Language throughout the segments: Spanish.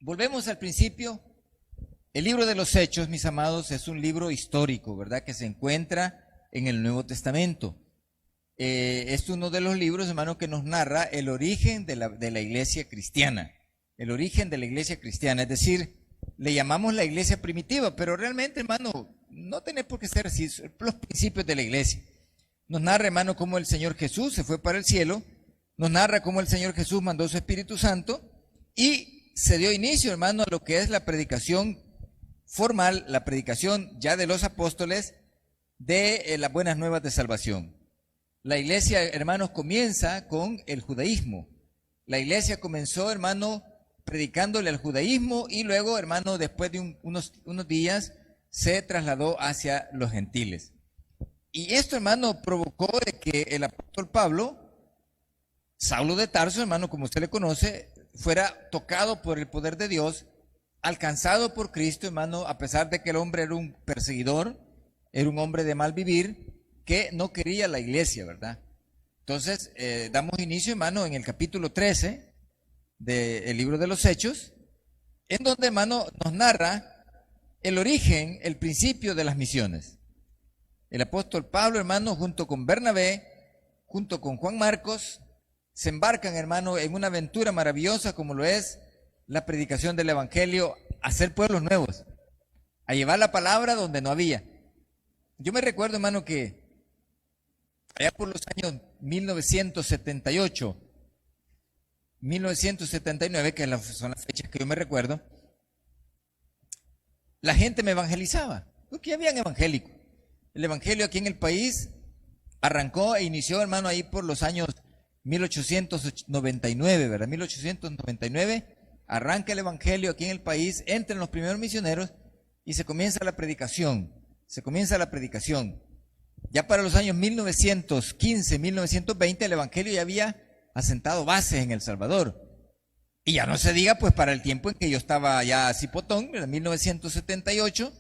Volvemos al principio. El libro de los Hechos, mis amados, es un libro histórico, ¿verdad? Que se encuentra en el Nuevo Testamento. Es uno de los libros, hermano, que nos narra el origen de la iglesia cristiana. El origen de la iglesia cristiana, es decir, le llamamos la iglesia primitiva, pero realmente, hermano, no tiene por qué ser así, son los principios de la iglesia. Nos narra, hermano, cómo el Señor Jesús se fue para el cielo, nos narra cómo el Señor Jesús mandó su Espíritu Santo y se dio inicio, hermano, a lo que es la predicación formal, la predicación ya de los apóstoles de las buenas nuevas de salvación. La iglesia, hermanos, comienza con el judaísmo. La iglesia comenzó, hermano, predicándole al judaísmo y luego, hermano, después de unos días se trasladó hacia los gentiles. Y esto, hermano, provocó de que el apóstol Pablo, Saulo de Tarso, hermano, como usted le conoce, fuera tocado por el poder de Dios, alcanzado por Cristo, hermano, a pesar de que el hombre era un perseguidor, era un hombre de mal vivir, que no quería la iglesia, ¿verdad? Entonces, damos inicio, hermano, en el capítulo 13 del libro de los Hechos, en donde, hermano, nos narra el origen, el principio de las misiones. El apóstol Pablo, hermano, junto con Bernabé, junto con Juan Marcos, se embarcan, hermano, en una aventura maravillosa como lo es la predicación del evangelio, a hacer pueblos nuevos, a llevar la palabra donde no había. Yo me recuerdo, hermano, que allá por los años 1978, 1979, que son las fechas que yo me recuerdo, la gente me evangelizaba, porque ya habían evangélicos. El evangelio aquí en el país arrancó e inició, hermano, ahí por los años 1899, ¿verdad? 1899 arranca el evangelio aquí en el país, entran los primeros misioneros y se comienza la predicación. Ya para los años 1915, 1920, el evangelio ya había asentado bases en El Salvador. Y ya no se diga, pues, para el tiempo en que yo estaba ya cipotón, en 1978,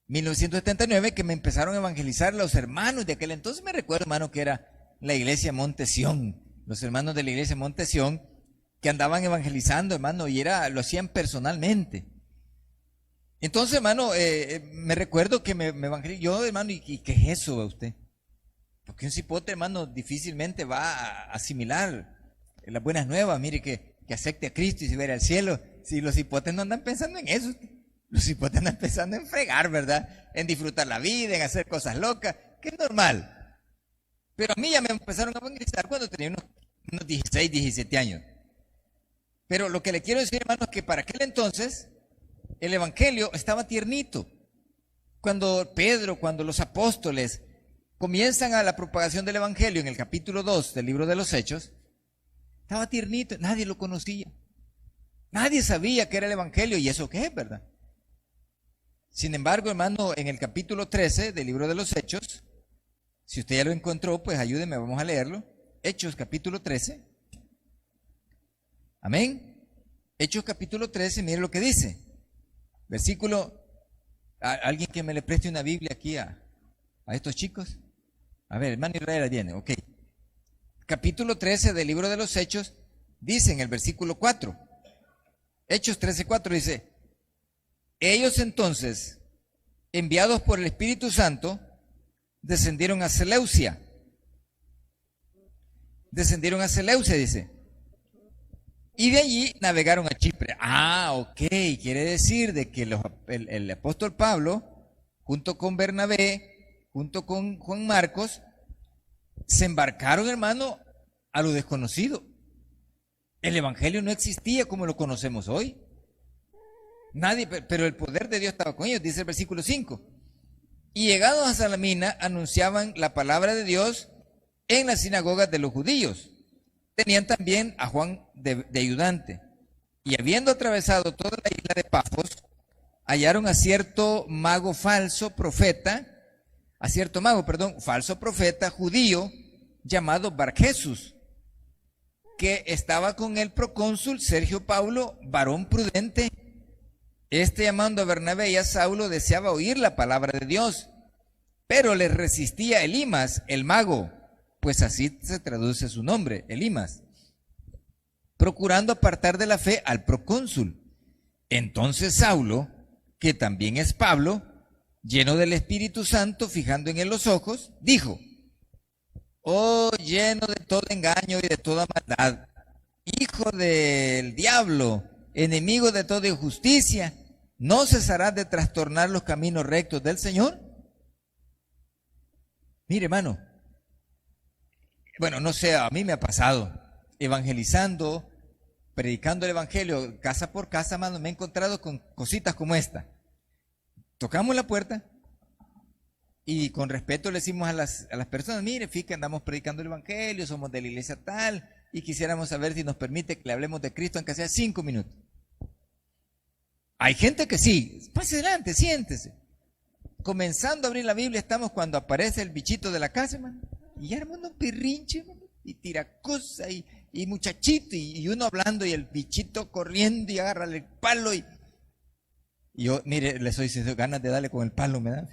1979, que me empezaron a evangelizar los hermanos de aquel entonces. Me recuerdo, hermano, que era la iglesia Monte Sión, los hermanos de la iglesia Monte Sión, que andaban evangelizando, hermano, y lo hacían personalmente. Entonces, hermano, me recuerdo que me evangelizó. Yo, hermano, ¿y qué es eso a usted? Porque un cipote, hermano, difícilmente va a asimilar las buenas nuevas. Mire, que acepte a Cristo y se vaya al cielo. Si los cipotes no andan pensando en eso, los cipotes andan pensando en fregar, ¿verdad? En disfrutar la vida, en hacer cosas locas, que es normal. Pero a mí ya me empezaron a evangelizar cuando tenía unos 16, 17 años. Pero lo que le quiero decir, hermano, es que para aquel entonces el evangelio estaba tiernito. Cuando Pedro, cuando los apóstoles comienzan a la propagación del evangelio en el capítulo 2 del libro de los Hechos, estaba tiernito, nadie lo conocía. Nadie sabía qué era el evangelio y eso qué es, ¿verdad? Sin embargo, hermano, en el capítulo 13 del libro de los Hechos, si usted ya lo encontró, pues ayúdeme, vamos a leerlo. Hechos capítulo 13. Amén. Hechos capítulo 13, mire lo que dice. Versículo, alguien que me le preste una Biblia aquí a estos chicos. A ver, hermano Israel viene, ok. Capítulo 13 del libro de los Hechos, dice en el versículo 4. Hechos 13, 4 dice, ellos entonces, enviados por el Espíritu Santo, descendieron a Seleucia. Dice. Y de allí navegaron a Chipre. Ok, quiere decir de que el apóstol Pablo, junto con Bernabé, junto con Juan Marcos, se embarcaron, hermano, a lo desconocido. El evangelio no existía como lo conocemos hoy. Nadie, pero el poder de Dios estaba con ellos, dice el versículo 5. Y llegados a Salamina, anunciaban la palabra de Dios en las sinagogas de los judíos. Tenían también a Juan de ayudante. Y habiendo atravesado toda la isla de Pafos, hallaron a cierto falso profeta judío, llamado Barjesús, que estaba con el procónsul Sergio Paulo, varón prudente. Llamando a Bernabé y a Saulo, deseaba oír la palabra de Dios, pero les resistía Elimas, el mago, pues así se traduce su nombre, Elimas, procurando apartar de la fe al procónsul. Entonces Saulo, que también es Pablo, lleno del Espíritu Santo, fijando en él los ojos, dijo: oh, lleno de todo engaño y de toda maldad, hijo del diablo, enemigo de toda injusticia, ¿no cesarás de trastornar los caminos rectos del Señor? Mire, hermano, bueno, no sé, a mí me ha pasado, evangelizando, predicando el evangelio casa por casa, hermano, me he encontrado con cositas como esta. Tocamos la puerta y con respeto le decimos a las personas: mire, fíjate, andamos predicando el evangelio, somos de la iglesia tal, y quisiéramos saber si nos permite que le hablemos de Cristo, aunque sea 5 minutos. Hay gente que sí, pase adelante, siéntese. Comenzando a abrir la Biblia estamos cuando aparece el bichito de la casa, hermano, y ya, hermano, un pirrinche, hermano, y tira cosas, y muchachito, y uno hablando, y el bichito corriendo, y agarra el palo, y yo, mire, le soy sincero, ganas de darle con el palo me da,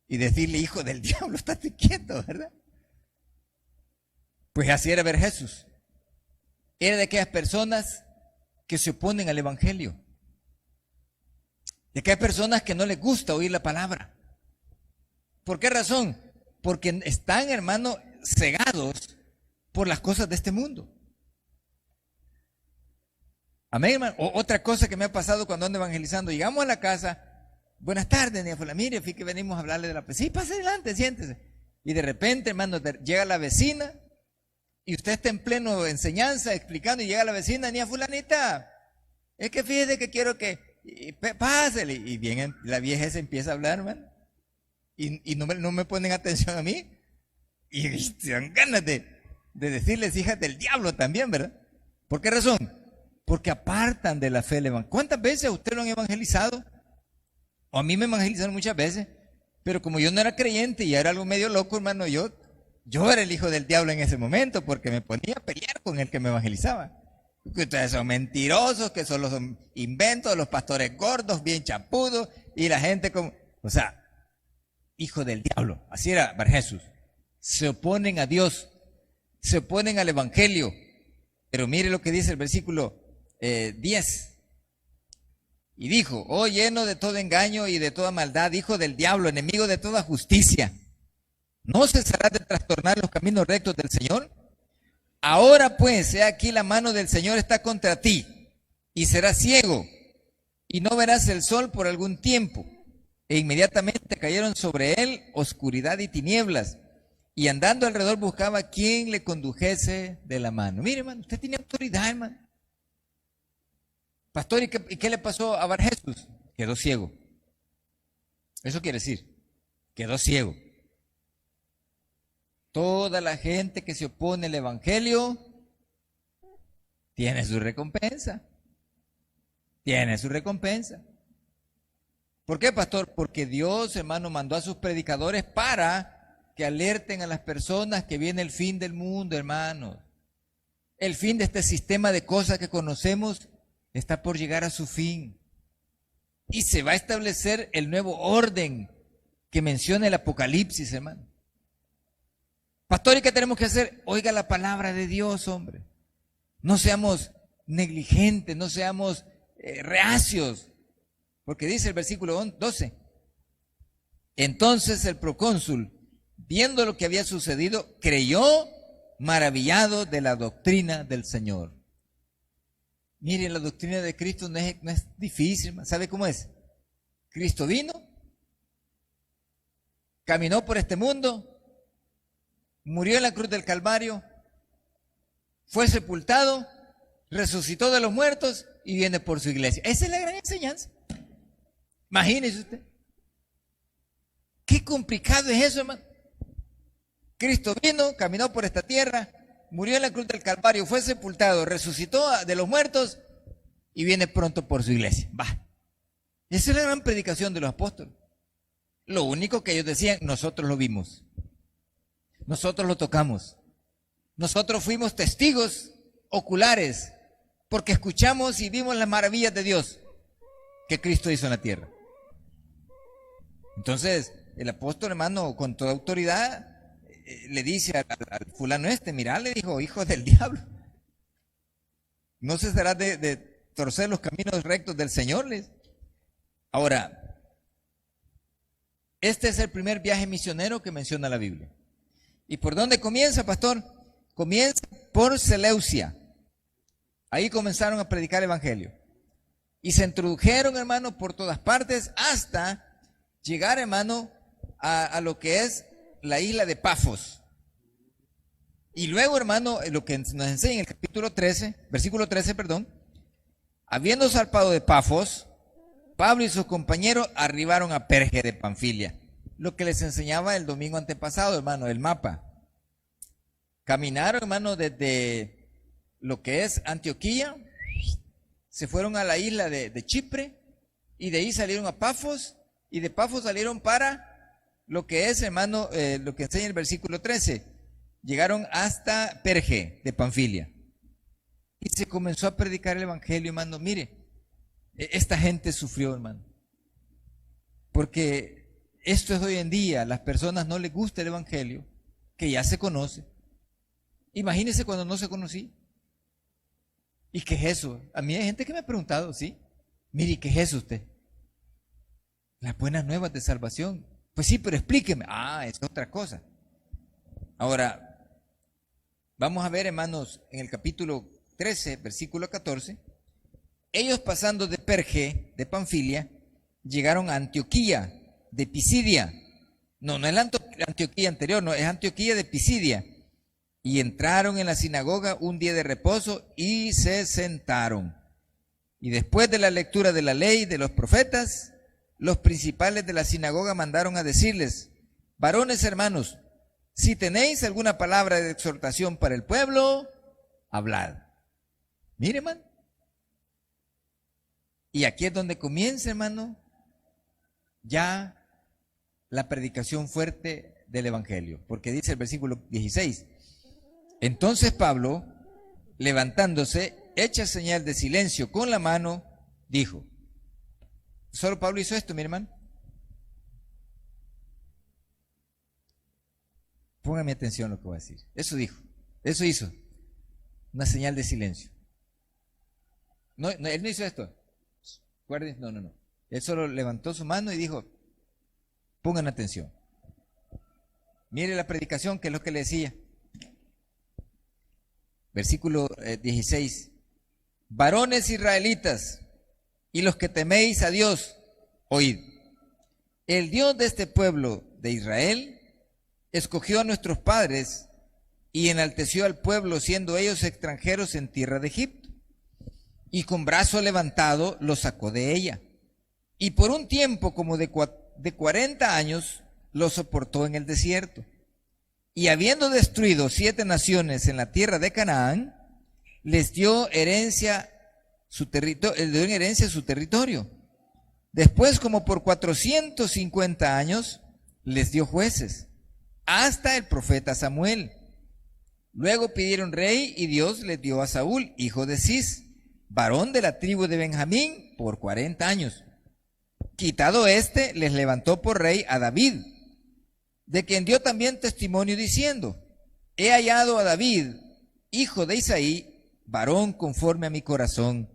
y decirle: hijo del diablo, estate quieto, ¿verdad? Pues así era ver Jesús. Era de aquellas personas que se oponen al evangelio, de aquellas personas que no les gusta oír la palabra. ¿Por qué razón? Porque están, hermano, cegados por las cosas de este mundo. Amén, hermano. Otra cosa que me ha pasado cuando ando evangelizando: llegamos a la casa, buenas tardes, doña Fulana, mire, fíjate que venimos a hablarle de la... Sí, pase adelante, siéntese. Y de repente, hermano, llega la vecina, y usted está en pleno enseñanza, explicando, y llega la vecina: doña Fulanita, es que fíjese que quiero que... pásele. Y bien, la vieja se empieza a hablar, hermano, y no me ponen atención a mí, y se dan ganas de decirles hijas del diablo también, ¿verdad? ¿Por qué razón? Porque apartan de la fe el evangelio. ¿Cuántas veces a usted lo han evangelizado? O a mí me evangelizaron muchas veces, pero como yo no era creyente y era algo medio loco, hermano, yo era el hijo del diablo en ese momento, porque me ponía a pelear con el que me evangelizaba. Que ustedes son mentirosos, que solo son inventos, los pastores gordos, bien chapudos, y la gente como... O sea, hijo del diablo. Así era Bar Jesús. Se oponen a Dios, se oponen al evangelio. Pero mire lo que dice el versículo 10. Y dijo: oh, lleno de todo engaño y de toda maldad, hijo del diablo, enemigo de toda justicia, ¿no cesarás de trastornar los caminos rectos del Señor? Ahora pues, he aquí, la mano del Señor está contra ti, y serás ciego, y no verás el sol por algún tiempo. E inmediatamente cayeron sobre él oscuridad y tinieblas, y andando alrededor buscaba quien le condujese de la mano. Mire, hermano, usted tiene autoridad, hermano. Pastor, ¿y qué le pasó a Bar Jesús? Quedó ciego. Eso quiere decir, quedó ciego. Toda la gente que se opone al evangelio tiene su recompensa. Tiene su recompensa. ¿Por qué, pastor? Porque Dios, hermano, mandó a sus predicadores para que alerten a las personas que viene el fin del mundo, hermano. El fin de este sistema de cosas que conocemos está por llegar a su fin. Y se va a establecer el nuevo orden que menciona el Apocalipsis, hermano. Pastor, ¿y qué tenemos que hacer? Oiga la palabra de Dios, hombre. No seamos negligentes, no seamos reacios. Porque dice el versículo 12. Entonces el procónsul, viendo lo que había sucedido, creyó, maravillado de la doctrina del Señor. Mire, la doctrina de Cristo no es difícil. ¿Sabe cómo es? Cristo vino, caminó por este mundo, murió en la cruz del Calvario, fue sepultado, resucitó de los muertos y viene por su iglesia. Esa es la gran enseñanza. Imagínese usted. Qué complicado es eso, hermano. Cristo vino, caminó por esta tierra, murió en la cruz del Calvario, fue sepultado, resucitó de los muertos y viene pronto por su iglesia. Va. Esa es la gran predicación de los apóstoles. Lo único que ellos decían: nosotros lo vimos, nosotros lo tocamos, nosotros fuimos testigos oculares, porque escuchamos y vimos las maravillas de Dios que Cristo hizo en la tierra. Entonces, el apóstol, hermano, con toda autoridad, le dice al fulano mira, le dijo: hijo del diablo, no cesarás de torcer los caminos rectos del Señor. Ahora, este es el primer viaje misionero que menciona la Biblia. ¿Y por dónde comienza, pastor? Comienza por Seleucia. Ahí comenzaron a predicar el evangelio. Y se introdujeron, hermano, por todas partes hasta llegar, hermano, a lo que es la isla de Pafos. Y luego, hermano, lo que nos enseña en el capítulo 13, versículo 13, perdón, habiendo zarpado de Pafos, Pablo y sus compañeros arribaron a Perge de Panfilia. Lo que les enseñaba el domingo antepasado, hermano, el mapa. Caminaron, hermano, desde lo que es Antioquía, se fueron a la isla de Chipre, y de ahí salieron a Pafos, y de Pafos salieron para lo que es, hermano, lo que enseña el versículo 13. Llegaron hasta Perge de Panfilia. Y se comenzó a predicar el evangelio, hermano. Mire, esta gente sufrió, hermano. Porque esto es hoy en día, a las personas no les gusta el evangelio, que ya se conoce. Imagínese cuando no se conocía. ¿Y qué es eso? A mí hay gente que me ha preguntado, ¿sí? Mire, ¿qué es eso usted? Las buenas nuevas de salvación. Pues sí, pero explíqueme. Es otra cosa. Ahora, vamos a ver, hermanos, en el capítulo 13, versículo 14. Ellos pasando de Perge, de Panfilia, llegaron a Antioquía, de Pisidia. No es la Antioquía anterior, no, es Antioquía de Pisidia. Y entraron en la sinagoga un día de reposo y se sentaron. Y después de la lectura de la ley de los profetas, los principales de la sinagoga mandaron a decirles: varones hermanos, si tenéis alguna palabra de exhortación para el pueblo, hablad. Mire, hermano. Y aquí es donde comienza, hermano, ya la predicación fuerte del evangelio. Porque dice el versículo 16. Entonces Pablo, levantándose, hecha señal de silencio con la mano, dijo. Solo Pablo hizo esto, mi hermano. Póngame atención a lo que voy a decir. Eso dijo, eso hizo. Una señal de silencio. No, él no hizo esto. Guarden, no. Él solo levantó su mano y dijo, pongan atención. Mire la predicación, que es lo que le decía. Versículo 16. Varones israelitas y los que teméis a Dios, oíd. El Dios de este pueblo de Israel escogió a nuestros padres y enalteció al pueblo, siendo ellos extranjeros en tierra de Egipto. Y con brazo levantado los sacó de ella. Y por un tiempo como de 40 años los soportó en el desierto. Y habiendo destruido 7 naciones en la tierra de Canaán, les dio herencia su territorio. Después, como por 450 años, les dio jueces, hasta el profeta Samuel. Luego pidieron rey y Dios les dio a Saúl, hijo de Cis, varón de la tribu de Benjamín, por 40 años. Quitado este, les levantó por rey a David, de quien dio también testimonio diciendo: he hallado a David, hijo de Isaí, varón conforme a mi corazón,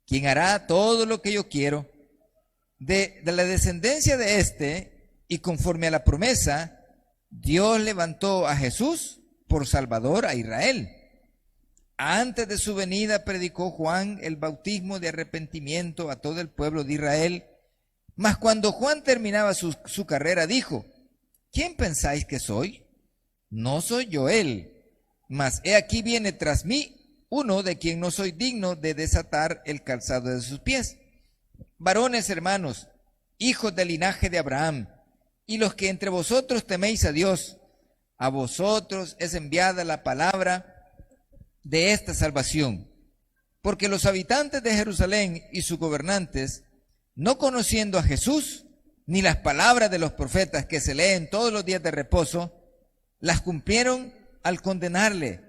quien hará todo lo que yo quiero. De la descendencia de este, y conforme a la promesa, Dios levantó a Jesús por Salvador a Israel. Antes de su venida predicó Juan el bautismo de arrepentimiento a todo el pueblo de Israel. Mas cuando Juan terminaba su carrera, dijo: ¿quién pensáis que soy? No soy yo él, mas he aquí viene tras mí uno de quien no soy digno de desatar el calzado de sus pies. Varones hermanos, hijos del linaje de Abraham, y los que entre vosotros teméis a Dios, a vosotros es enviada la palabra de esta salvación. Porque los habitantes de Jerusalén y sus gobernantes, no conociendo a Jesús, ni las palabras de los profetas que se leen todos los días de reposo, las cumplieron al condenarle,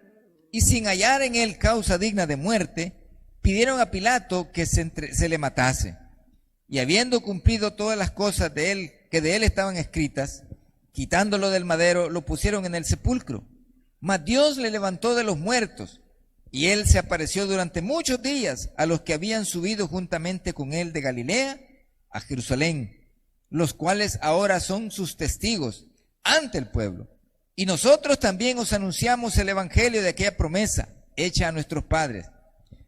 y sin hallar en él causa digna de muerte, pidieron a Pilato que se le matase. Y habiendo cumplido todas las cosas de él que de él estaban escritas, quitándolo del madero, lo pusieron en el sepulcro. Mas Dios le levantó de los muertos, Y él se apareció durante muchos días a los que habían subido juntamente con él de Galilea a Jerusalén, los cuales ahora son sus testigos ante el pueblo. Y nosotros también os anunciamos el evangelio de aquella promesa hecha a nuestros padres,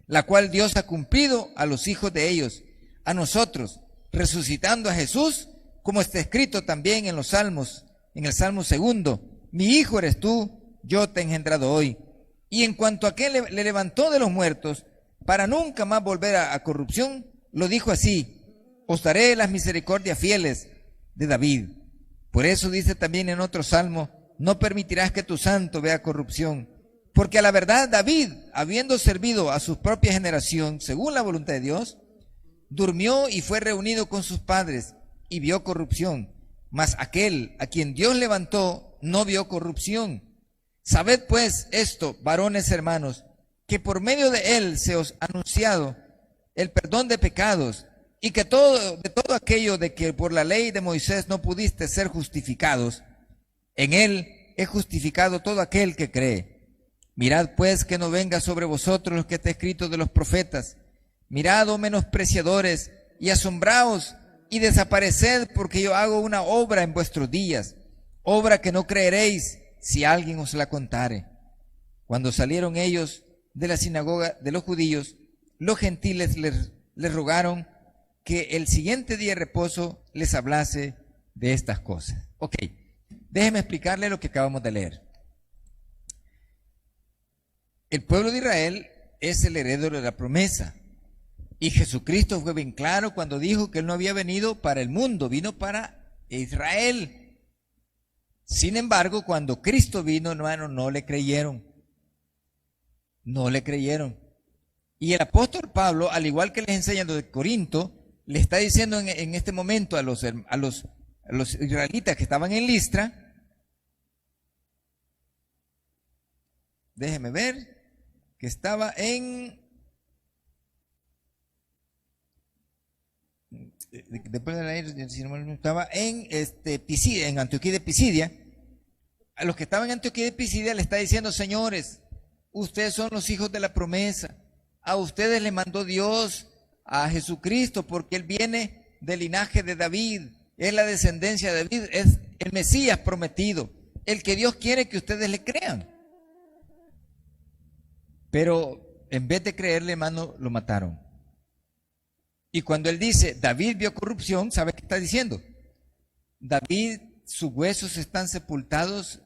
la cual Dios ha cumplido a los hijos de ellos, a nosotros, resucitando a Jesús, como está escrito también en los Salmos, en el Salmo 2, mi hijo eres tú, yo te he engendrado hoy. Y en cuanto a que le levantó de los muertos, para nunca más volver a corrupción, lo dijo así: os daré las misericordias fieles de David. Por eso dice también en otro salmo: no permitirás que tu santo vea corrupción. Porque a la verdad David, habiendo servido a su propia generación, según la voluntad de Dios, durmió y fue reunido con sus padres, y vio corrupción. Mas aquel a quien Dios levantó no vio corrupción. Sabed pues esto, varones hermanos, que por medio de él se os ha anunciado el perdón de pecados, y que de todo aquello de que por la ley de Moisés no pudiste ser justificados, en él es justificado todo aquel que cree. Mirad pues que no venga sobre vosotros lo que está escrito de los profetas. Mirad, oh menospreciadores, y asombraos, y desapareced, porque yo hago una obra en vuestros días, obra que no creeréis si alguien os la contare. Cuando salieron ellos de la sinagoga de los judíos, los gentiles les rogaron que el siguiente día de reposo les hablase de estas cosas. Ok, déjeme explicarle lo que acabamos de leer. El pueblo de Israel es el heredero de la promesa. Y Jesucristo fue bien claro cuando dijo que él no había venido para el mundo, vino para Israel. Sin embargo, cuando Cristo vino, hermano, no le creyeron. No le creyeron. Y el apóstol Pablo, al igual que les enseña de Corinto, le está diciendo en este momento a los israelitas que estaban en Listra, déjeme ver, que estaba después de la estaba en Pisidia, en Antioquía de Pisidia. A los que estaban en Antioquía de Pisidia le está diciendo: señores, ustedes son los hijos de la promesa, a ustedes le mandó Dios a Jesucristo, porque él viene del linaje de David, es la descendencia de David, es el Mesías prometido, el que Dios quiere que ustedes le crean. Pero en vez de creerle, hermano, lo mataron. Y cuando él dice, David vio corrupción, ¿sabe qué está diciendo? David, sus huesos están sepultados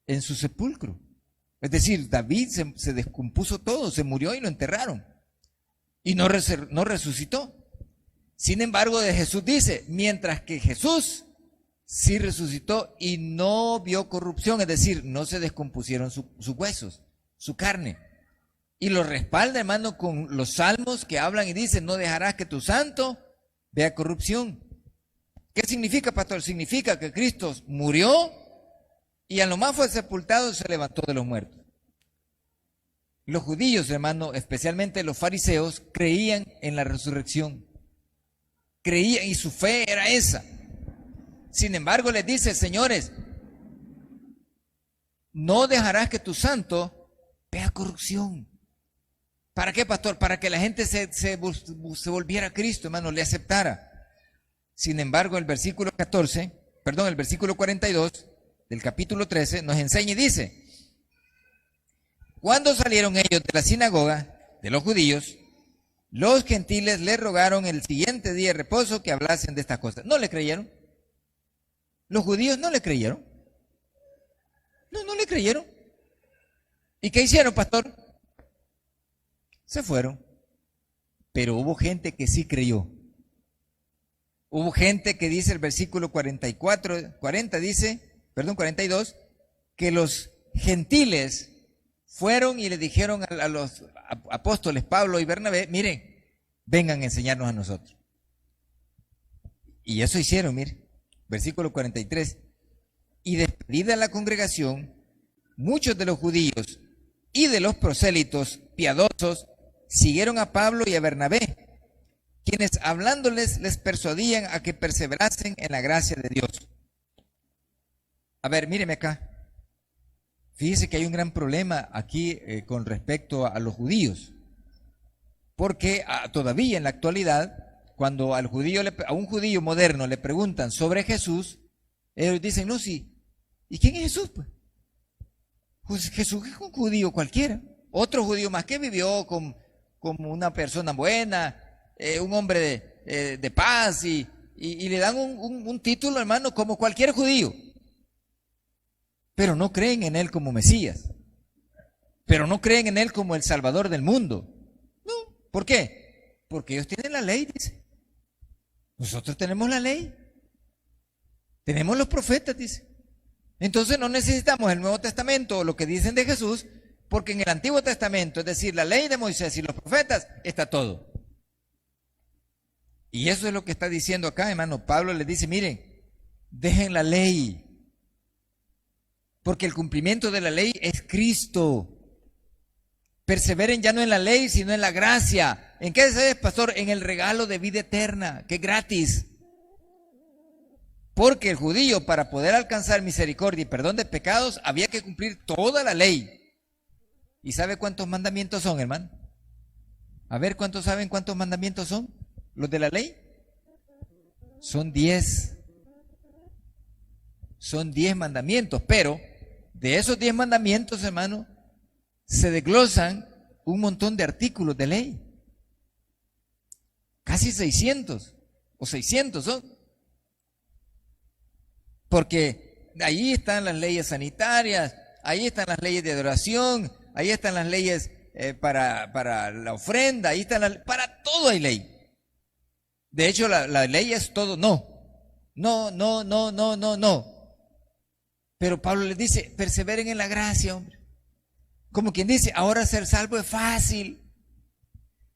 en su sepulcro. Es decir, David se descompuso todo, se murió y lo enterraron. Y no resucitó. Sin embargo, de Jesús dice, mientras que Jesús sí resucitó y no vio corrupción, es decir, no se descompusieron sus huesos, su carne. Y lo respalda, hermano, con los salmos que hablan y dicen: no dejarás que tu santo vea corrupción. ¿Qué significa, pastor? Significa que Cristo murió y a lo más fue sepultado y se levantó de los muertos. Los judíos, hermano, especialmente los fariseos, creían en la resurrección. Creían, y su fe era esa. Sin embargo, les dice: señores, no dejarás que tu santo vea corrupción. ¿Para qué, pastor? Para que la gente se volviera a Cristo, hermano, le aceptara. Sin embargo, el versículo 42 del capítulo 13 nos enseña y dice: cuando salieron ellos de la sinagoga de los judíos, los gentiles le rogaron el siguiente día de reposo que hablasen de estas cosas. No le creyeron. Los judíos no le creyeron. No le creyeron. ¿Y qué hicieron, pastor? Se fueron. Pero hubo gente que sí creyó. Hubo gente que dice el versículo 42, que los gentiles fueron y le dijeron a los apóstoles Pablo y Bernabé: miren, vengan a enseñarnos a nosotros. Y eso hicieron, miren, versículo 43. Y despedida la congregación, muchos de los judíos y de los prosélitos piadosos siguieron a Pablo y a Bernabé, quienes hablándoles les persuadían a que perseverasen en la gracia de Dios. A ver, míreme acá. Fíjese que hay un gran problema aquí con respecto a los judíos, porque todavía en la actualidad, cuando a un judío moderno le preguntan sobre Jesús, ellos dicen, no, sí, ¿y quién es Jesús? Pues Jesús es un judío cualquiera, otro judío más que vivió como una persona buena, un hombre de paz, y le dan un título, hermano, como cualquier judío. Pero no creen en Él como Mesías. Pero no creen en Él como el Salvador del mundo. No. ¿Por qué? Porque ellos tienen la ley, dice. Nosotros tenemos la ley. Tenemos los profetas, dice. Entonces no necesitamos el Nuevo Testamento o lo que dicen de Jesús, porque en el Antiguo Testamento, es decir, la ley de Moisés y los profetas, está todo. Y eso es lo que está diciendo acá, hermano. Pablo les dice, miren, dejen la ley. Porque el cumplimiento de la ley es Cristo. Perseveren ya no en la ley, sino en la gracia. ¿En qué es, pastor? En el regalo de vida eterna, que es gratis. Porque el judío, para poder alcanzar misericordia y perdón de pecados, había que cumplir toda la ley. ¿Y sabe cuántos mandamientos son, hermano? A ver, ¿cuántos saben cuántos mandamientos son los de la ley? Son 10. Son 10 mandamientos, pero de esos 10 mandamientos, hermano, se desglosan un montón de artículos de ley. Casi 600 o 600 son. Porque ahí están las leyes sanitarias, ahí están las leyes de adoración, ahí están las leyes para la ofrenda, ahí están para todo hay ley. De hecho, la ley es todo no. No. Pero Pablo les dice, perseveren en la gracia, hombre. Como quien dice, ahora ser salvo es fácil.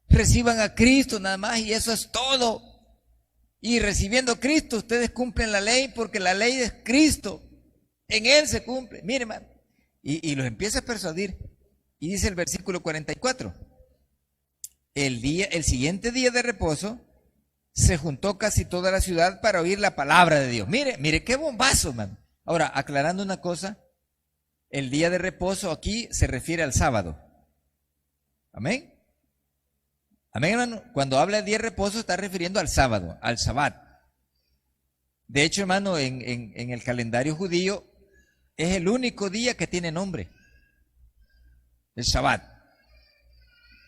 Reciban a Cristo nada más y eso es todo. Y recibiendo a Cristo, ustedes cumplen la ley porque la ley es Cristo. En Él se cumple. Mire, hermano. Y los empieza a persuadir. Y dice el versículo 44. El siguiente día de reposo, se juntó casi toda la ciudad para oír la palabra de Dios. Mire qué bombazo, hermano. Ahora, aclarando una cosa, el día de reposo aquí se refiere al sábado. Amén. Amén, hermano. Cuando habla de día de reposo está refiriendo al sábado, al Shabbat. De hecho, hermano, en el calendario judío es el único día que tiene nombre. El Shabbat.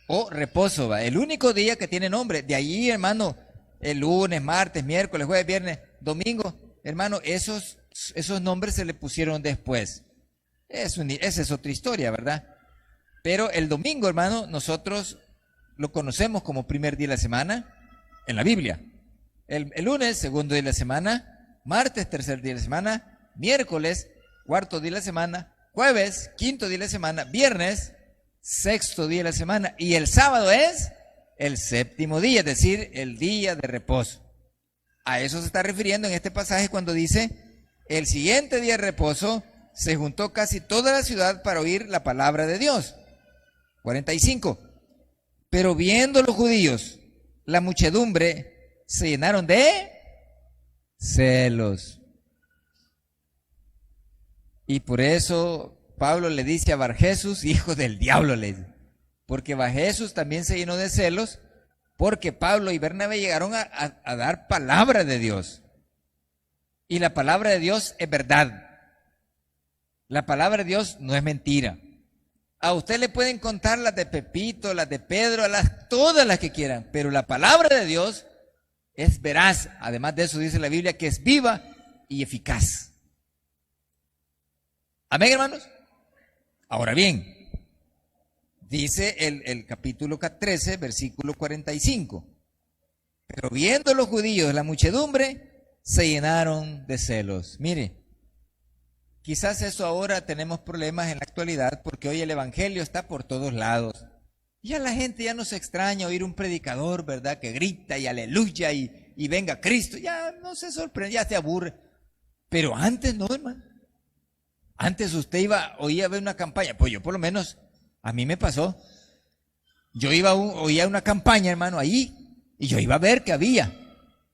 O reposo, ¿va? El único día que tiene nombre. De ahí, hermano, el lunes, martes, miércoles, jueves, viernes, domingo, hermano, esos nombres se le pusieron después. Esa es otra historia, ¿verdad? Pero el domingo, hermano, nosotros lo conocemos como primer día de la semana en la Biblia. El lunes, segundo día de la semana. Martes, tercer día de la semana. Miércoles, cuarto día de la semana. Jueves, quinto día de la semana. Viernes, sexto día de la semana. Y el sábado es el séptimo día, es decir, el día de reposo. A eso se está refiriendo en este pasaje cuando dice: el siguiente día de reposo se juntó casi toda la ciudad para oír la palabra de Dios. 45. Pero viendo los judíos la muchedumbre, se llenaron de celos. Y por eso Pablo le dice a Barjesús, hijo del diablo, le dice. Porque Barjesús también se llenó de celos, porque Pablo y Bernabé llegaron a dar palabra de Dios. Y la palabra de Dios es verdad. La palabra de Dios no es mentira. A usted le pueden contar las de Pepito, las de Pedro, todas las que quieran, pero la palabra de Dios es veraz. Además de eso dice la Biblia que es viva y eficaz. Amén, hermanos. Ahora bien, dice el capítulo 13, versículo 45. Pero viendo los judíos la muchedumbre, se llenaron de celos. Mire, quizás eso ahora tenemos problemas en la actualidad porque hoy el evangelio está por todos lados. Ya la gente ya no se extraña oír un predicador, ¿verdad? Que grita y aleluya y venga Cristo. Ya no se sorprende, ya se aburre. Pero antes no, hermano. Antes usted oía ver una campaña. Pues yo por lo menos, a mí me pasó. Yo oía una campaña, hermano, ahí. Y yo iba a ver qué había.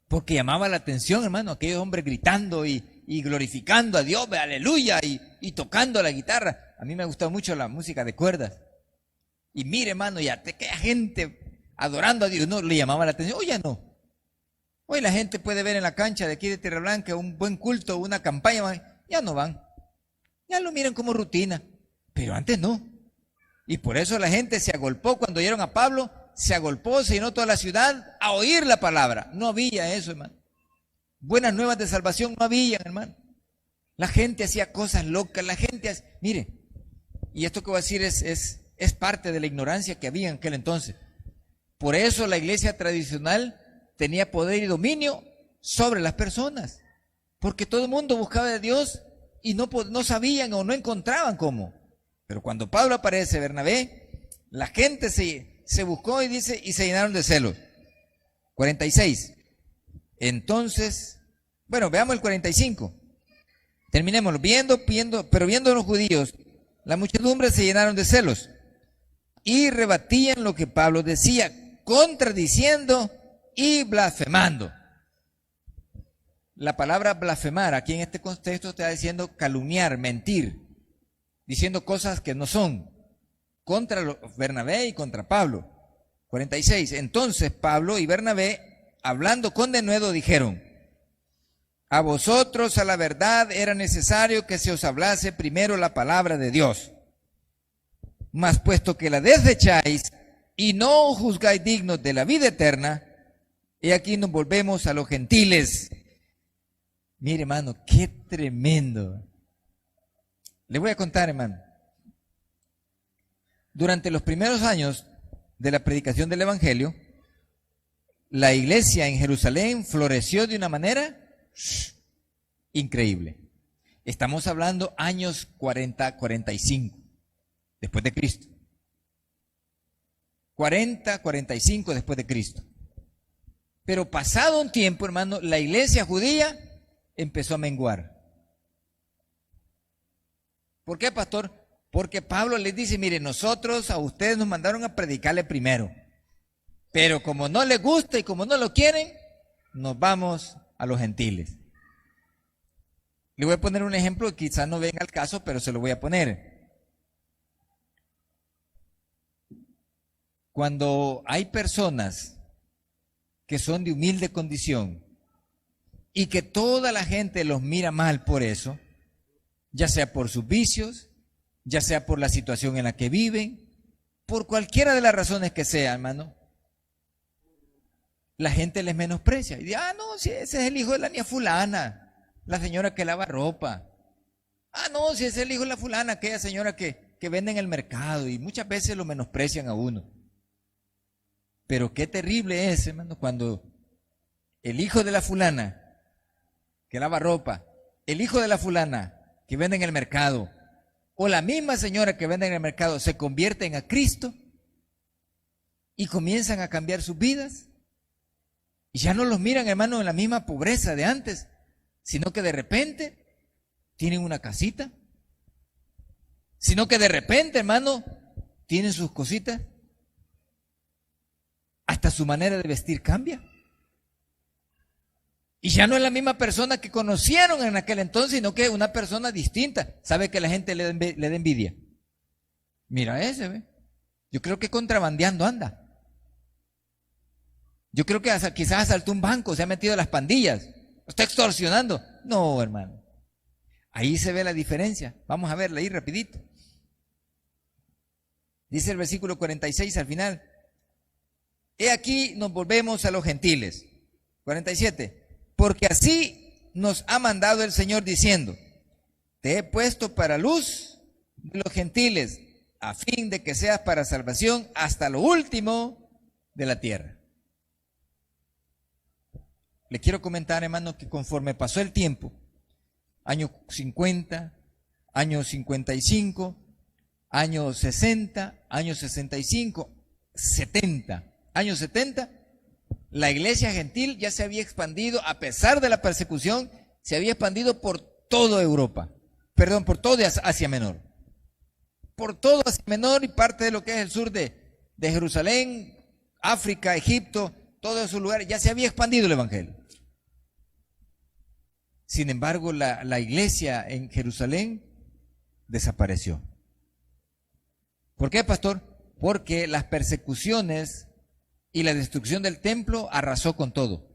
Porque llamaba la atención, hermano, aquellos hombres gritando y glorificando a Dios, aleluya, y tocando la guitarra. a mí me gustaba mucho la música de cuerdas. Y mire, hermano, ya te queda gente adorando a Dios. No le llamaba la atención. Hoy ya no. Hoy la gente puede ver en la cancha de aquí de Tierra Blanca un buen culto, una campaña. Ya no van. Ya lo miran como rutina. Pero antes no. Y por eso la gente se agolpó cuando oyeron a Pablo. Se agolpó, se llenó toda la ciudad a oír la palabra. No había eso, hermano. Buenas nuevas de salvación no había, hermano. La gente hacía cosas locas. La gente hacía... Mire, y esto que voy a decir es parte de la ignorancia que había en aquel entonces. Por eso la iglesia tradicional tenía poder y dominio sobre las personas. Porque todo el mundo buscaba de Dios y no sabían o no encontraban cómo. Pero cuando Pablo aparece, Bernabé, la gente se buscó y dice, y se llenaron de celos. 46. Entonces, bueno, veamos el 45. Terminémoslo. Pero viendo los judíos, la muchedumbre se llenaron de celos y rebatían lo que Pablo decía, contradiciendo y blasfemando. La palabra blasfemar aquí en este contexto está diciendo calumniar, mentir, diciendo cosas que no son, contra Bernabé y contra Pablo. 46. Entonces Pablo y Bernabé, hablando con denuedo, dijeron: a vosotros a la verdad era necesario que se os hablase primero la palabra de Dios. Mas puesto que la desecháis y no os juzgáis dignos de la vida eterna, y aquí nos volvemos a los gentiles. Mire, hermano, qué tremendo. Le voy a contar, hermano. Durante los primeros años de la predicación del Evangelio, la iglesia en Jerusalén floreció de una manera increíble. Estamos hablando años 40, 45 después de Cristo. 40, 45 después de Cristo. Pero pasado un tiempo, hermano, la iglesia judía empezó a menguar. ¿Por qué, pastor? Porque Pablo les dice: mire, nosotros a ustedes nos mandaron a predicarle primero, pero como no les gusta y como no lo quieren, nos vamos a los gentiles. Le voy a poner un ejemplo, quizás no venga al caso, pero se lo voy a poner. Cuando hay personas que son de humilde condición y que toda la gente los mira mal por eso, ya sea por sus vicios, ya sea por la situación en la que viven, por cualquiera de las razones que sea, hermano, la gente les menosprecia. Y dice: ah, no, si ese es el hijo de la niña fulana, la señora que lava ropa. Ah, no, si ese es el hijo de la fulana, aquella señora que vende en el mercado. Y muchas veces lo menosprecian a uno. Pero qué terrible es, hermano, cuando el hijo de la fulana que lava ropa, el hijo de la fulana que vende en el mercado, o la misma señora que vende en el mercado, se convierten a Cristo y comienzan a cambiar sus vidas. Y ya no los miran, hermano, en la misma pobreza de antes, sino que de repente tienen una casita, sino que de repente, hermano, tienen sus cositas. Hasta su manera de vestir cambia. Y ya no es la misma persona que conocieron en aquel entonces, sino que es una persona distinta. ¿Sabe que la gente le da envidia? Mira ese, ¿ve? Yo creo que contrabandeando anda. Yo creo que quizás asaltó un banco, se ha metido a las pandillas. Está extorsionando. No, hermano. Ahí se ve la diferencia. Vamos a verla ahí rapidito. Dice el versículo 46 al final: he aquí nos volvemos a los gentiles. 47. Porque así nos ha mandado el Señor diciendo: te he puesto para luz de los gentiles, a fin de que seas para salvación hasta lo último de la tierra. Le quiero comentar, hermano, que conforme pasó el tiempo, año 50, año 55, año 60, año 65, 70, año 70, la iglesia gentil ya se había expandido, a pesar de la persecución, se había expandido por toda Europa, perdón, por todo Asia Menor. Por todo Asia Menor y parte de lo que es el sur de Jerusalén, África, Egipto, todos esos lugares, ya se había expandido el evangelio. Sin embargo, la iglesia en Jerusalén desapareció. ¿Por qué, pastor? Porque las persecuciones y la destrucción del templo arrasó con todo.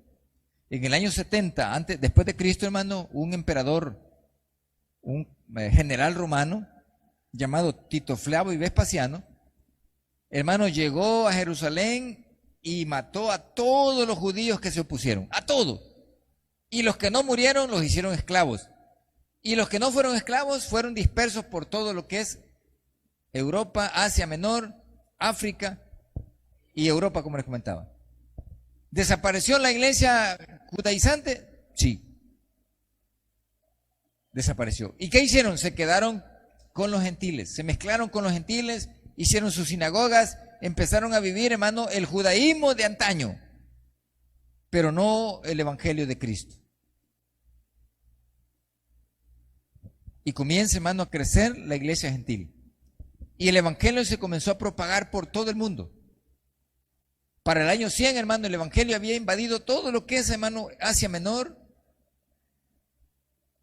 En el año 70, después de Cristo, hermano, un emperador, un general romano, llamado Tito Flavio y Vespasiano, hermano, llegó a Jerusalén y mató a todos los judíos que se opusieron, a todos. Y los que no murieron los hicieron esclavos. Y los que no fueron esclavos fueron dispersos por todo lo que es Europa, Asia Menor, África y Europa, como les comentaba. ¿Desapareció la iglesia judaizante? Sí. Desapareció. ¿Y qué hicieron? Se quedaron con los gentiles, se mezclaron con los gentiles, hicieron sus sinagogas, empezaron a vivir, hermano, el judaísmo de antaño, pero no el evangelio de Cristo. Y comienza, hermano, a crecer la iglesia gentil. Y el evangelio se comenzó a propagar por todo el mundo. Para el año 100, hermano, el evangelio había invadido todo lo que es, hermano, Asia Menor.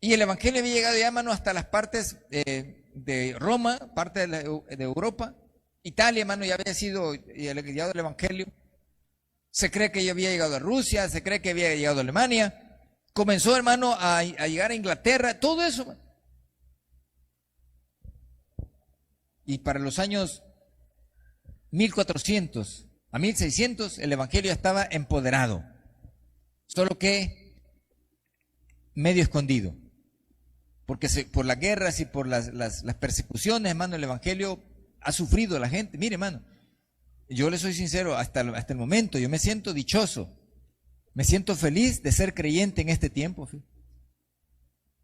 Y el evangelio había llegado ya, hermano, hasta las partes de Roma, parte de Europa. Italia, hermano, ya había sido llegado el evangelio. Se cree que ya había llegado a Rusia, se cree que había llegado a Alemania. Comenzó, hermano, a llegar a Inglaterra, todo eso, hermano. Y para los años 1400 a 1600, el evangelio ya estaba empoderado. Solo que medio escondido. Porque por las guerras y por las persecuciones, hermano, el evangelio ha sufrido a la gente. Mire, hermano, yo le soy sincero, hasta el momento yo me siento dichoso. Me siento feliz de ser creyente en este tiempo.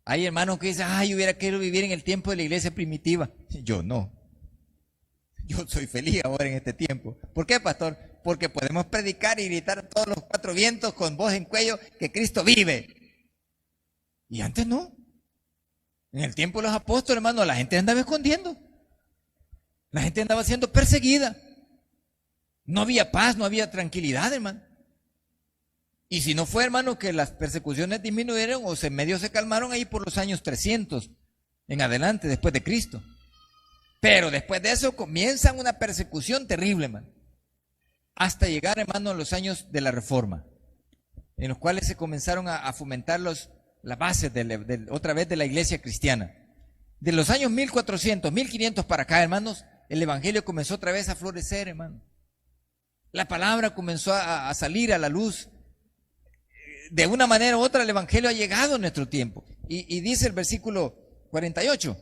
Hay hermanos que dicen, yo hubiera querido vivir en el tiempo de la iglesia primitiva. Yo no. Yo soy feliz ahora en este tiempo. ¿Por qué, pastor? Porque podemos predicar y gritar a todos los cuatro vientos con voz en cuello que Cristo vive. Y antes no. En el tiempo de los apóstoles, hermano, la gente andaba escondiendo. La gente andaba siendo perseguida. No había paz, no había tranquilidad, hermano. Y si no fue, hermano, que las persecuciones disminuyeron o medio se calmaron ahí por los años 300 en adelante, después de Cristo. Pero después de eso comienzan una persecución terrible, hermano. Hasta llegar, hermano, a los años de la Reforma, en los cuales se comenzaron a fomentar las bases otra vez de la iglesia cristiana. De los años 1400, 1500 para acá, hermanos, el evangelio comenzó otra vez a florecer, hermano. La palabra comenzó a salir a la luz. De una manera u otra el evangelio ha llegado a nuestro tiempo. Y dice el versículo 48.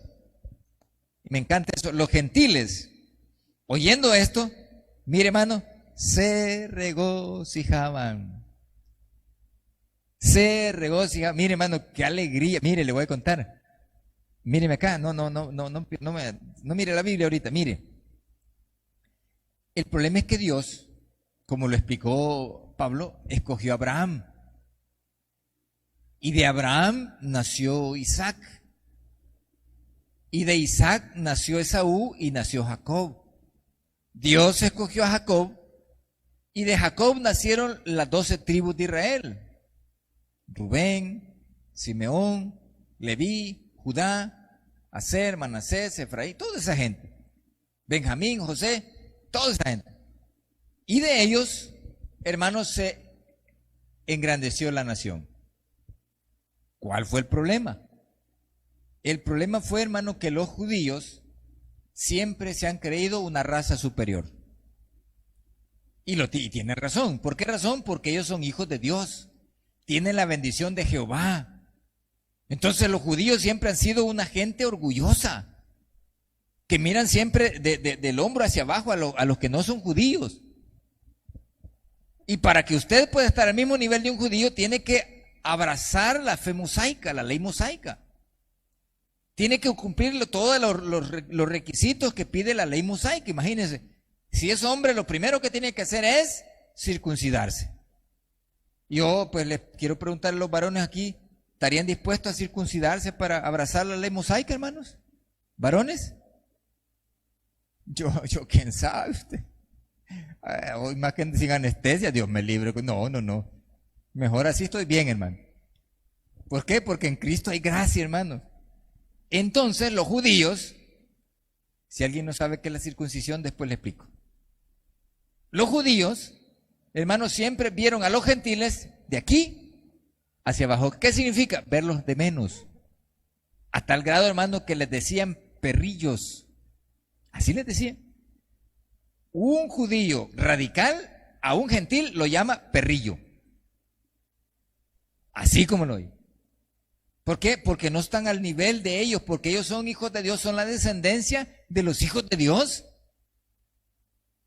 Me encanta eso. Los gentiles, oyendo esto, mire, hermano, se regocijaban. Se regocijaban. Mire, hermano, qué alegría. Mire, le voy a contar. Míreme acá. No mire la Biblia ahorita. Mire. El problema es que Dios, como lo explicó Pablo, escogió a Abraham. Y de Abraham nació Isaac. Y de Isaac nació Esaú y nació Jacob. Dios escogió a Jacob y de Jacob nacieron las 12 tribus de Israel. Rubén, Simeón, Leví, Judá, Aser, Manasés, Efraín, toda esa gente. Benjamín, José, toda esa gente. Y de ellos, hermanos, se engrandeció la nación. ¿Cuál fue el problema? El problema fue, hermano, que los judíos siempre se han creído una raza superior. Y tienen razón. ¿Por qué razón? Porque ellos son hijos de Dios. Tienen la bendición de Jehová. Entonces los judíos siempre han sido una gente orgullosa, que miran siempre del hombro hacia abajo a los que no son judíos. Y para que usted pueda estar al mismo nivel de un judío, tiene que abrazar la fe mosaica, la ley mosaica. Tiene que cumplir todos los requisitos que pide la ley mosaica. Imagínense, si es hombre, lo primero que tiene que hacer es circuncidarse. Yo pues les quiero preguntar a los varones aquí, ¿estarían dispuestos a circuncidarse para abrazar la ley mosaica, hermanos? ¿Varones? Yo quién sabe usted. Hoy más que sin anestesia, Dios me libre. No. Mejor así estoy bien, hermano. ¿Por qué? Porque en Cristo hay gracia, hermanos. Entonces los judíos Si alguien no sabe qué es la circuncisión, después le explico. Los judíos, hermanos, siempre vieron a los gentiles de aquí hacia abajo. ¿Qué significa? Verlos de menos. A tal grado, hermano, que les decían perrillos. Así les decían. Un judío radical a un gentil lo llama perrillo. Así como lo oye. ¿Por qué? Porque no están al nivel de ellos, porque ellos son hijos de Dios, son la descendencia de los hijos de Dios.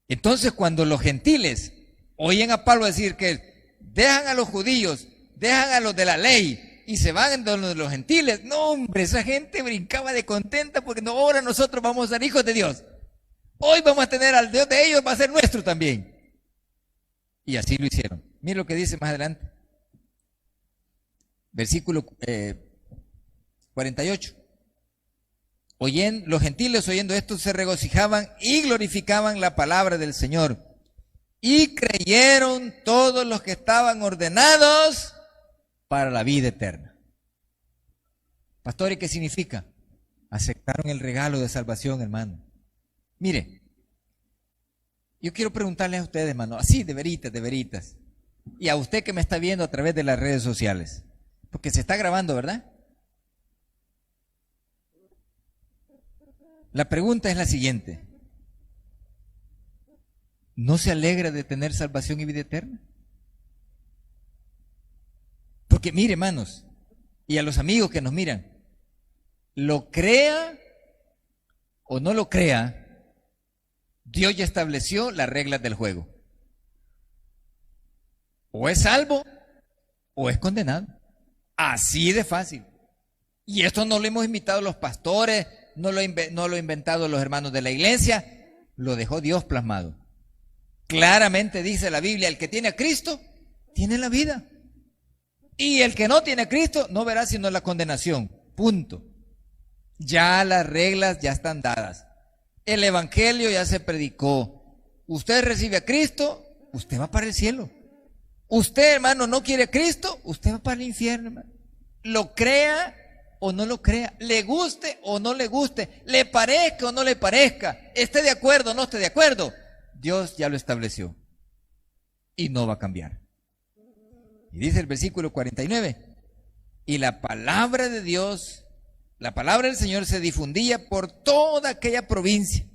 Entonces, cuando los gentiles oyen a Pablo decir que dejan a los judíos, dejan a los de la ley y se van de los gentiles, no, hombre, esa gente brincaba de contenta porque no, ahora nosotros vamos a ser hijos de Dios. Hoy vamos a tener al Dios de ellos, va a ser nuestro también. Y así lo hicieron. Mira lo que dice más adelante. Versículo 48. Los gentiles oyendo esto se regocijaban y glorificaban la palabra del Señor. Y creyeron todos los que estaban ordenados para la vida eterna. Pastor, ¿y qué significa? Aceptaron el regalo de salvación, hermano. Mire, yo quiero preguntarles a ustedes, hermano, así de veritas, y a usted que me está viendo a través de las redes sociales, porque se está grabando, ¿verdad? La pregunta es la siguiente. ¿No se alegra de tener salvación y vida eterna? Porque mire, hermanos, y a los amigos que nos miran, lo crea o no lo crea, Dios ya estableció las reglas del juego. O es salvo o es condenado. Así de fácil. Y esto no lo hemos inventado los pastores, no lo han inventado los hermanos de la iglesia, lo dejó Dios plasmado. Claramente dice la Biblia, el que tiene a Cristo, tiene la vida. Y el que no tiene a Cristo, no verá sino la condenación. Punto. Ya las reglas ya están dadas. El evangelio ya se predicó. Usted recibe a Cristo, usted va para el cielo. Usted, hermano, no quiere a Cristo, usted va para el infierno, hermano. Lo crea o no lo crea, le guste o no le guste, le parezca o no le parezca, esté de acuerdo o no esté de acuerdo, Dios ya lo estableció y no va a cambiar. Y dice el versículo 49, y la palabra de Dios, la palabra del Señor se difundía por toda aquella provincia.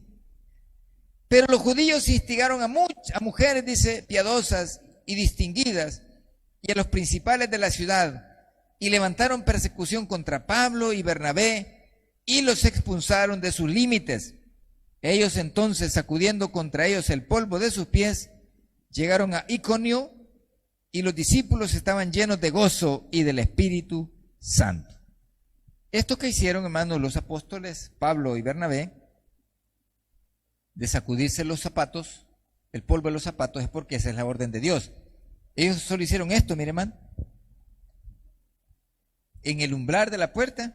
Pero los judíos instigaron a mujeres, dice, piadosas y distinguidas, y a los principales de la ciudad, y levantaron persecución contra Pablo y Bernabé, y los expulsaron de sus límites. Ellos entonces, sacudiendo contra ellos el polvo de sus pies, llegaron a Iconio, y los discípulos estaban llenos de gozo y del Espíritu Santo. Esto que hicieron, hermanos, los apóstoles Pablo y Bernabé, de sacudirse los zapatos, el polvo de los zapatos, es porque esa es la orden de Dios. Ellos solo hicieron esto, mire, hermano, en el umbral de la puerta,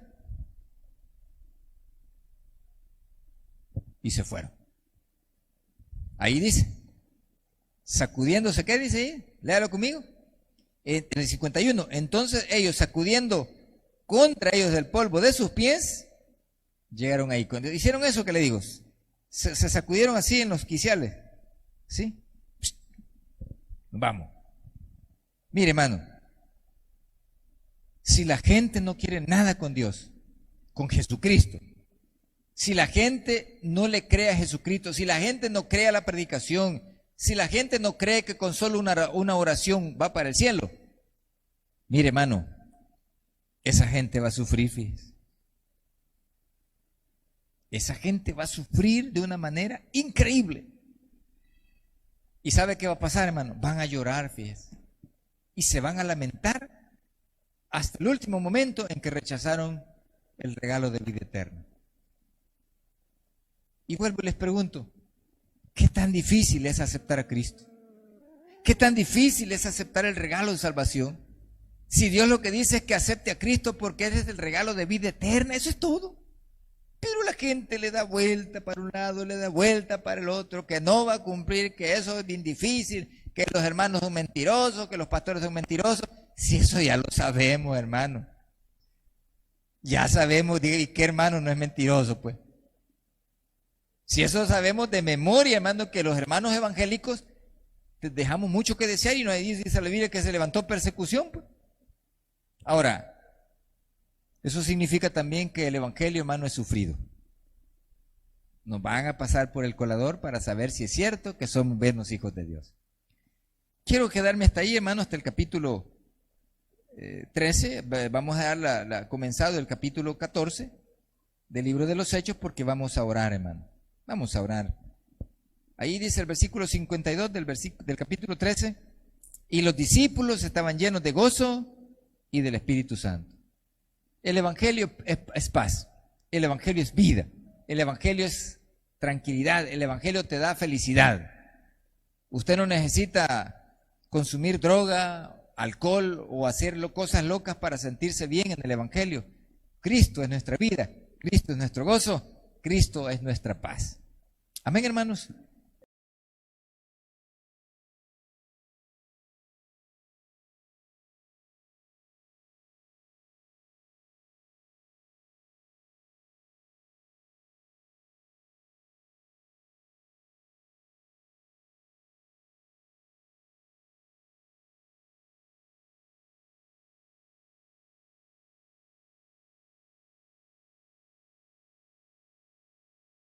y se fueron. Ahí dice, sacudiéndose, ¿qué dice ahí? Léalo conmigo. En el 51, entonces ellos sacudiendo contra ellos el polvo de sus pies, llegaron ahí. Cuando hicieron eso, ¿qué le digo? Se sacudieron así en los quiciales. ¿Sí? Vamos. Mire, hermano, si la gente no quiere nada con Dios, con Jesucristo, si la gente no le cree a Jesucristo, si la gente no cree a la predicación, si la gente no cree que con solo una oración va para el cielo, mire, hermano, esa gente va a sufrir, fíjese. Esa gente va a sufrir de una manera increíble. ¿Y sabe qué va a pasar, hermano? Van a llorar, fíjese. Y se van a lamentar hasta el último momento en que rechazaron el regalo de vida eterna. Y vuelvo y les pregunto, ¿qué tan difícil es aceptar a Cristo? ¿Qué tan difícil es aceptar el regalo de salvación? Si Dios lo que dice es que acepte a Cristo porque ese es el regalo de vida eterna, eso es todo. Pero la gente le da vuelta para un lado, le da vuelta para el otro, que no va a cumplir, que eso es bien difícil, que los hermanos son mentirosos, que los pastores son mentirosos. Si eso ya lo sabemos, hermano. Ya sabemos, ¿y qué hermano no es mentiroso, pues? Si eso sabemos de memoria, hermano, que los hermanos evangélicos dejamos mucho que desear y no dice la Biblia que se levantó persecución. Pues. Ahora, eso significa también que el evangelio, hermano, es sufrido. Nos van a pasar por el colador para saber si es cierto que somos buenos hijos de Dios. Quiero quedarme hasta ahí, hermano, hasta el capítulo 13. Vamos a dar comenzado el capítulo 14 del libro de los Hechos porque vamos a orar, hermano. Vamos a orar. Ahí dice el versículo 52 del capítulo 13. Y los discípulos estaban llenos de gozo y del Espíritu Santo. El evangelio es paz. El evangelio es vida. El evangelio es tranquilidad. El evangelio te da felicidad. Usted no necesita consumir droga, alcohol o hacer cosas locas para sentirse bien en el evangelio. Cristo es nuestra vida. Cristo es nuestro gozo. Cristo es nuestra paz. Amén, hermanos.